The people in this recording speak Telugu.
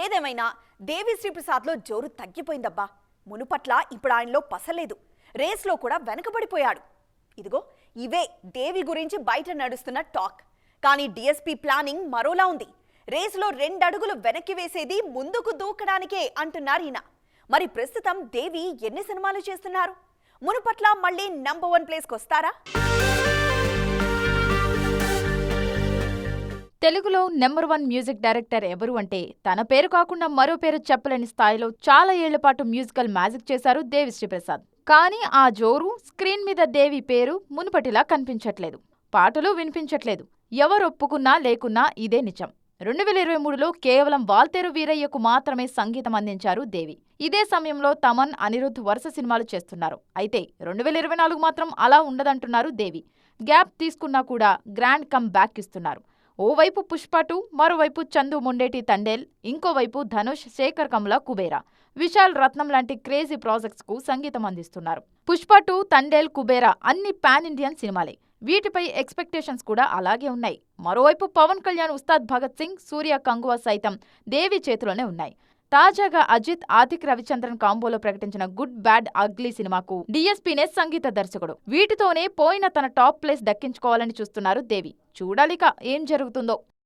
ఏదేమైనా దేవిశ్రీ ప్రసాద్లో జోరు తగ్గిపోయిందబ్బా. మునుపట్ల ఇప్పుడు ఆయనలో పసలేదు. రేస్లో కూడా వెనకబడిపోయాడు. ఇదిగో ఇవే దేవి గురించి బయట నడుస్తున్న టాక్. కానీ డిఎస్పీ ప్లానింగ్ మరోలా ఉంది. రేసులో 2 అడుగులు వెనక్కి వేసేది ముందుకు దూకడానికే అంటున్నారు ఈయన. మరి ప్రస్తుతం దేవి ఎన్ని సినిమాలు చేస్తున్నారు? మునుపట్ల మళ్ళీ నంబర్ 1 ప్లేస్కి వస్తారా? తెలుగులో నెంబర్ 1 మ్యూజిక్ డైరెక్టర్ ఎవరు అంటే తన పేరు కాకుండా మరో పేరు చెప్పలేని స్థాయిలో చాలా ఏళ్లపాటు మ్యూజికల్ మ్యాజిక్ చేశారు దేవిశ్రీ ప్రసాద్. కానీ ఆ జోరు, స్క్రీన్ మీద దేవి పేరు మునుపటిలా కనిపించట్లేదు. పాటలు వినిపించట్లేదు. ఎవరొప్పుకున్నా లేకున్నా ఇదే నిజం. 2023లో కేవలం వాల్తేరు వీరయ్యకు మాత్రమే సంగీతం అందించారు దేవి. ఇదే సమయంలో తమన్, అనిరుద్ధ్ వరుస సినిమాలు చేస్తున్నారు. అయితే 2024 మాత్రం అలా ఉండదంటున్నారు దేవి. గ్యాప్ తీసుకున్నా కూడా గ్రాండ్ కమ్ బ్యాక్ ఇస్తున్నారు. ఓవైపు పుష్ప 2, మరోవైపు చందు మొండేటి తండేల్, ఇంకోవైపు ధనుష్, శేఖర్ కమ్ల కుబేరా, విశాల్ రత్నం లాంటి క్రేజీ ప్రాజెక్ట్స్ కు సంగీతం అందిస్తున్నారు. పుష్ప 2, తండేల్, కుబేరా అన్ని పాన్ ఇండియన్ సినిమాలే. వీటిపై ఎక్స్పెక్టేషన్స్ కూడా అలాగే ఉన్నాయి. మరోవైపు పవన్ కళ్యాణ్, ఉస్తాద్ భగత్ సింగ్, సూర్య, కంగువా సైతం దేవి చేతిలోనే ఉన్నాయి. తాజాగా అజిత్, ఆతిక్ రవిచంద్రన్ కాంబోలో ప్రకటించిన గుడ్ బ్యాడ్ అగ్లీ సినిమాకు డిఎస్పీనే సంగీత దర్శకుడు. వీటితోనే పోయిన తన టాప్ ప్లేస్ దక్కించుకోవాలని చూస్తున్నారు దేవి. చూడాలిక ఏం జరుగుతుందో.